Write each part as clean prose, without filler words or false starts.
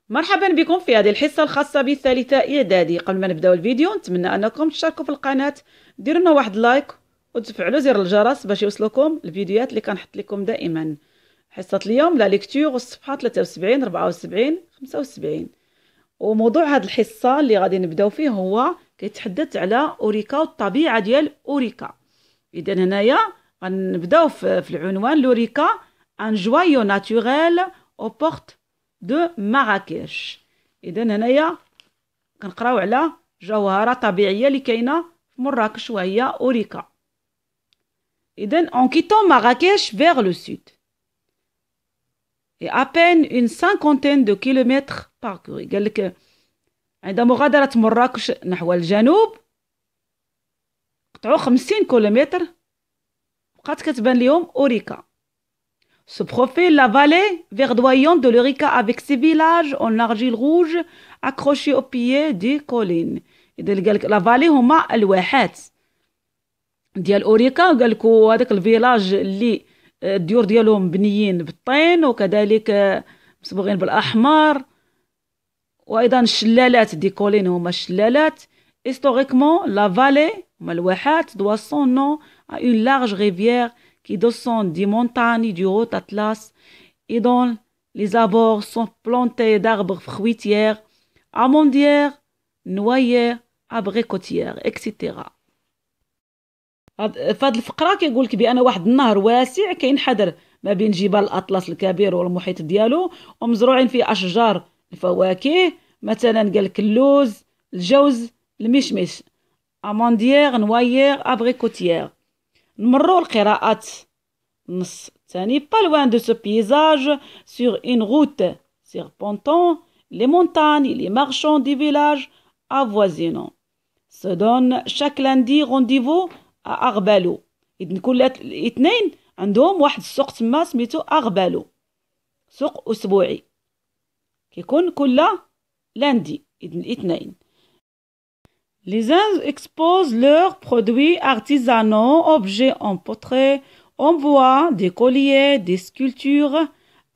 مرحبا بكم في هذه الحصة الخاصة بالثالثة إعدادي. قبل ما نبداو الفيديو نتمنى أنكم تشتركوا في القناة، ديروا لنا واحد لايك وتفعلوا زر الجرس باش يوصلكم الفيديوهات اللي كنحط لكم دائما. حصة اليوم لا ليكتور والصفحة 73 74 75. وموضوع هذه الحصة اللي غادي نبداو فيه هو كيتحدث على أوريكا والطبيعة ديال أوريكا. إذا هنايا غنبداو في العنوان لوريكا ان جوايو ناتوريل او بورت دو مراكش. اذا هنايا كنقراو على جوهره طبيعيه اللي كاينه في مراكش وهي اوريكا. اذا en quittant Marrakech vers le sud et à peine une cinquantaine de kilomètres parcourus. قال لك عند مغادره مراكش نحو الجنوب قطعوا 50 كيلومتر بقات كتبان لهم اوريكا. Se profile la vallée verdoyante de l'Eurika avec ses villages en argile rouge accrochés au pied des collines. إذا قالك لا فالي هما الواحات ديال أوريكا، وقالك هذاك الفيلاج اللي الديور ديالهم مبنيين بالطين وكذلك مصبوغين بالأحمر، وأيضا الشلالات دي كولين هما الشلالات. Historiquement la vallée هما الواحات doit son nom à une large rivière qui descendent des montagnes du Haut Atlas et dont les abords sont plantés d'arbres fruitières, amandières, noyers, abricotières, etc. فهاد الفقرة كيقولك بأن واحد النهر واسع كينحدر ما بين جبال الأطلس الكبير والمحيط ديالو، ومزروعين فيه أشجار الفواكه، مثلا قالك اللوز، الجوز، المشمش، amandières, noyers, abricotières. نمروا القراءات النص الثاني. pas loin de ce paysage sur une route serpentant les montagnes et les marchands des villages avoisinants se donnent chaque lundi rendez-vous à Arbalou. إذن كل اثنين عندهم واحد السوق تما سميتو أغبالو، سوق أسبوعي كيكون كل لاندي. إذن الاثنين. Les uns exposent leurs produits artisanaux, objets en portrait, en bois, des colliers, des sculptures,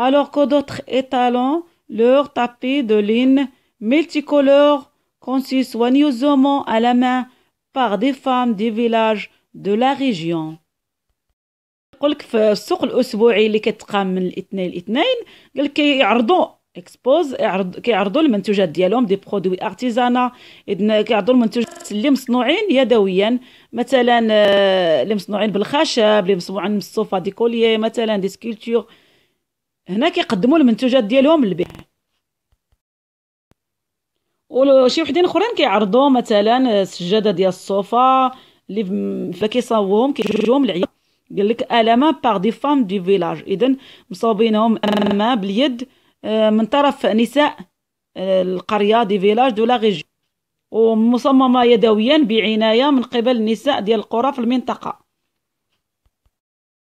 alors que d'autres étalent leurs tapis de laine multicolores conçus soigneusement à la main par des femmes des villages de la région. يقولك في السوق الأسبوعي اللي كتقام من الاثنين للاثنين، قالك كيعرضوا اكسبوز كيعرضوا المنتوجات ديالهم دي برودوي ارتيزانا. اذن كيعرضوا المنتوجات اللي مصنوعين يدويا، مثلا اللي مصنوعين بالخشب، اللي مصنوعين من الصوفا دي كوليي، مثلا دي سكولتور. هنا كيقدموا المنتوجات ديالهم للبيع. وشي وحدين اخرين كيعرضوا مثلا سجاده ديال الصوفا اللي كيصاوبوهم كيجيوهم العيال. قال لك الما بار دي فام دي فيلاج. اذا مصاوبينهم امامه باليد من طرف نساء القرية دي فيلاج دو لا ريجيون، ومصممة يدويا بعناية من قبل النساء ديال القرى في المنطقة.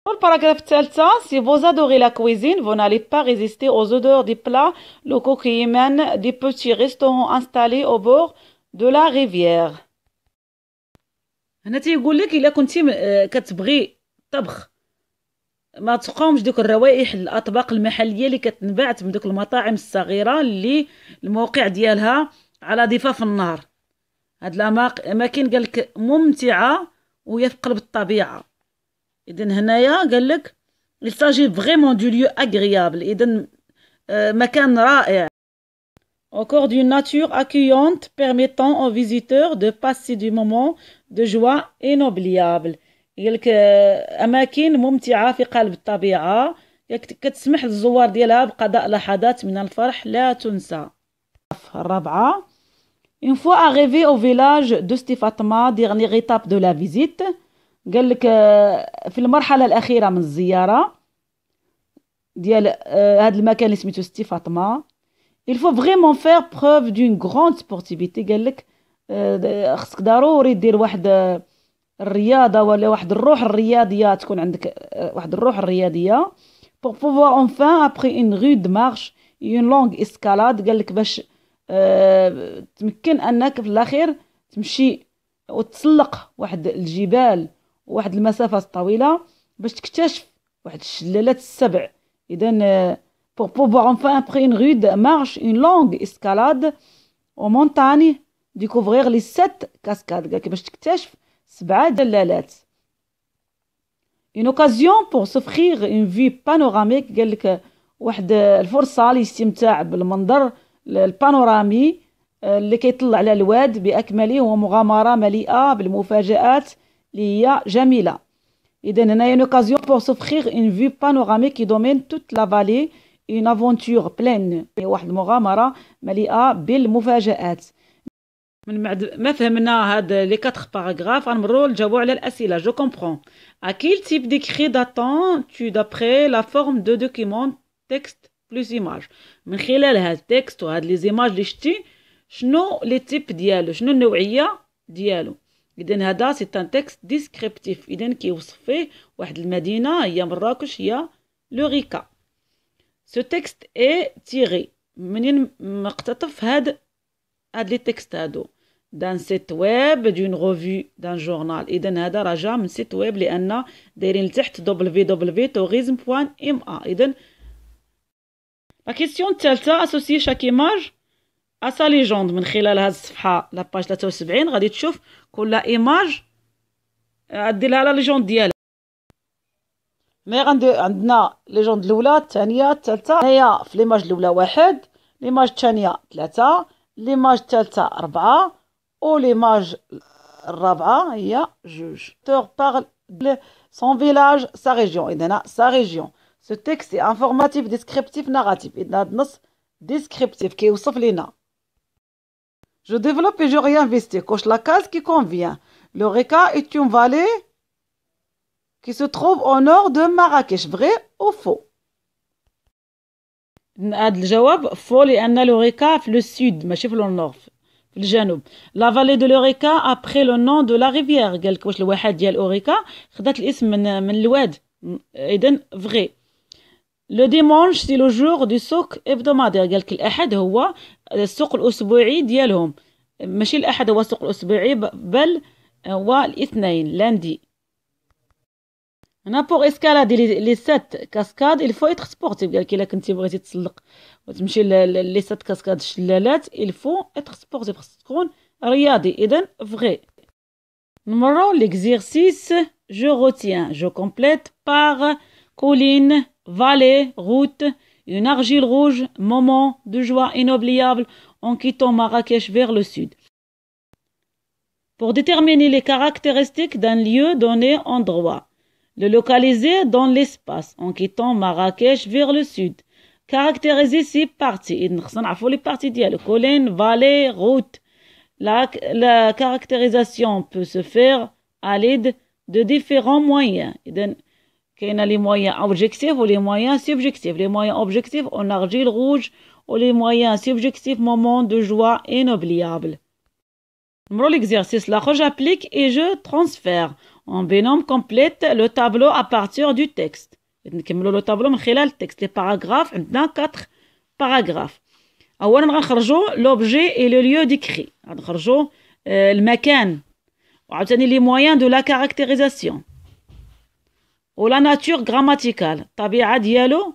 الباراغراف الثالثة. Si vous adorez la cuisine, vous n'allez pas résister aux odeurs des plats locaux qui émanent des petits restaurants installés au bord de la rivière. هنا تيقول لك إلا كنتي كتبغي طبخ ما تقاومش دوك الروائح الاطباق المحليه اللي كتنبعث من دوك المطاعم الصغيره اللي الموقع ديالها على ضفاف النهر. هاد الاماكن قالك ممتعه وهي في قلب الطبيعه. اذا هنايا قالك il s'agit vraiment du lieu agréable. اذا مكان رائع au cœur d'une nature accueillante permettant aux visiteurs de passer du moment de joie inoubliable. قالك أماكن ممتعة في قلب الطبيعة كتسمح للزوار ديالها بقضاء لحظات من الفرح لا تنسى. الرابعة. Une fois arrivé au village de Sidi Fatma, dernière étape de la visite. قالك في المرحلة الأخيرة من الزيارة ديال هذا المكان اللي سميتو سيدي فاطمة. Il faut vraiment faire preuve d'une grande sportivité. قالك خصك ضروري دير واحد الرياضة ولا واحد الروح الرياضية، تكون عندك واحد الروح الرياضية. pour pouvoir enfin après une rude marche une longue escalade. قالك باش تمكن انك في الاخير تمشي وتسلق واحد الجبال وواحد المسافات طويلة باش تكتشف واحد الشلالات السبع. اذا pour pouvoir enfin, après une rude marche, une longue escalade aux montagnes, découvrir les 7 cascades. قالك باش تكتشف 7 جلالات. Une occasion pour s'offrir une vue panoramique. قالك واحد الفرصة للاستمتاع بالمنظر البانورامي اللي كيطلع على الواد بأكمله، ومغامرة مليئة بالمفاجآت اللي هي جميلة. إذن هنايا une occasion pour s'offrir une vue panoramique qui domine toute la vallée, une aventure pleine. واحد المغامرة مليئة بالمفاجآت. من بعد ما فهمنا هاد لي 4 باراغراف غنمروا نجاوبوا على الأسئلة. جو كومبرون. À quel type d'écrit d'attends-tu d'après la forme de document texte plus image؟ من خلال هاد التكست وهاد لي زيماج اللي شتي شنو لي تيب ديالو، شنو النوعية ديالو. إذن هذا سي ان تكست ديسكريبتيف، إذن كيوصف فيه واحد المدينة هي مراكش، هي لوريكا. سو تكست اي تيري، منين مقتطف هاد لي تكست هادو؟ دان سيت ويب، دون ريفيو، دان جورنال. إذن هذا راه جا من سيت ويب لأن دايرين لتحت www.tourism.ma. إذن لا كيسيون الثالثة اسوسي شاك ايماج ا سا ليجوند. من خلال هاد الصفحة لاباج 73 غادي تشوف كل ايماج ادي لها لا ليجوند ديالها. غندير عندنا ليجوند الاولى، الثانية، الثالثة. هنايا في ليماج الاولى 1، ليماج الثانية 3، ليماج الثالثة 4، و ليماج الرابعة هي 2. L'auteur parle de son village, sa région. إذن sa région. Ce texte est informatif, descriptif, narratif. إذن هاد النص descriptif كيوصف لينا. Je développe et je réinvestis. Coche la case qui convient. L'Oreca est une vallée qui se trouve au nord de Marrakech. Vrai ou faux؟ هاد الجواب فو لأن لوريكا في لو سود ماشي في لو نور، في الجنوب. لا فالي دو لوريكا ابري لو نون دو لا ريفيير. قالك واش الواحات ديال اوريكا خدات الاسم من الواد. اذن فغي. لو ديمونش سي لو جور دو سوق ابدومادير. قالك الاحد هو السوق الاسبوعي ديالهم، ماشي الاحد هو السوق الاسبوعي بل هو الاثنين لاندي. هنا بوغ اسكالادي لي 7 كاسكاد il faut être sportif. قالك الا كنتي بغيتي تسلق وتمشي لي 7 كاسكاد الشلالات il faut être sportif، خصك تكون رياضي. اذن فغي. نمرو ليكزيرسيس. جو روتيان، جو كومبليت par colline, vallée, route, une argile rouge, moment de joie inoubliable en quittant Marrakech vers le sud. Pour déterminer les caractéristiques d'un lieu donné endroit, le localiser dans l'espace en quittant Marrakech vers le sud. Caractériser ces parties. إذن خصنا نعرفو لي بارتي ديالو. colline, vallée, route. La caractérisation peut se faire à l'aide de différents moyens. إذن كاين les moyens objectifs ou les moyens subjectifs. Les moyens objectifs en argile rouge ou les moyens subjectifs moment de joie inoubliable. نمرو l'exercice لاخر. j'applique et je transfère. En binôme complète le tableau à partir du texte. نكملوا لو طابلو من خلال التكست. لي باراغراف عندنا 4 باراغراف. اولا غنخرجوا لوبجي اي لو ليو ديكري، غنخرجوا المكان، وعاوتاني لي مويان دو لا كاركتيريزاسيون، ولا ناتور غراماتيكال، الطبيعه ديالو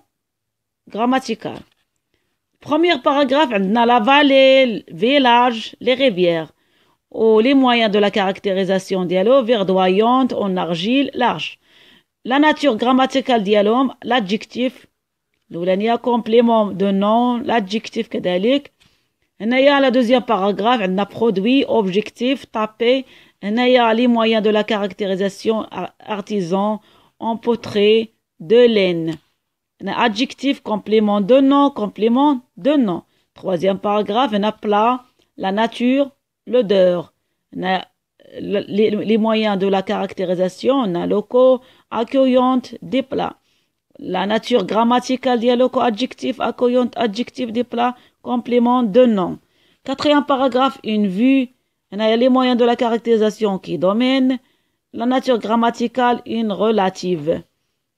غراماتيكال. بروميير باراغراف عندنا لا فالي، فيلاج، لي ريفيير، و لي مويان دو لا كاركتيريزاسيون ديالو فيردويونت، اون ارجيل، لارج. لا ناتور غراماتيكال ديالهم لادجيكتيف الاولانيه، كومبليمون دو نون، لادجيكتيف كذلك. هنايا لا دوزيام باراغراف عندنا برودوي، اوبجيكتيف، طابي. هنايا لي مويان دو لا كاركتيريزاسيون ارتيزان، empotré, de laine. Adjectif, complément de nom, complément de nom. Troisième paragraphe, on a plat, la nature, l'odeur. Les moyens de la caractérisation, on a locaux, accueillante, des plats. La nature grammaticale des locaux, adjectif, accueillante, adjectif, des plats, complément de nom. Quatrième paragraphe, une vue. On a les moyens de la caractérisation qui dominent. La nature grammaticale, une relative.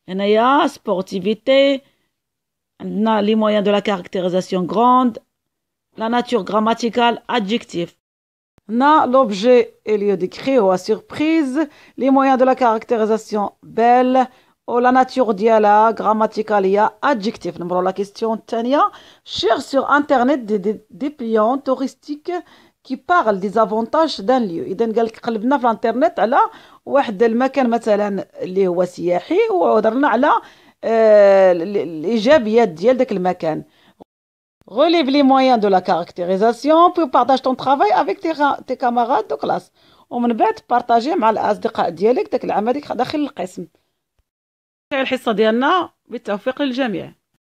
هنايا sportivité. عندنا les moyens de la caractérisation grande. La nature grammaticale, adjectif. هنا l'objet et lieu décrit ou à surprise. Les moyens de la caractérisation belle. ولا ناتور ديالها غراماتيكالية adjectif. نمرو لا كيستيون الثانية. Cherche sur internet des plans touristiques qui parlent des avantages d'un lieu. إذا قالك قلبنا في الانترنت على واحد المكان مثلا اللي هو سياحي وهضرنا على الإيجابيات ديال داك المكان. Relève les moyens de la caractérisation puis partage ton travail avec tes camarades de classe. ومن بعد بارطاجي مع الأصدقاء ديالك داك العمل داخل القسم. الحصة ديالنا بالتوفيق للجميع.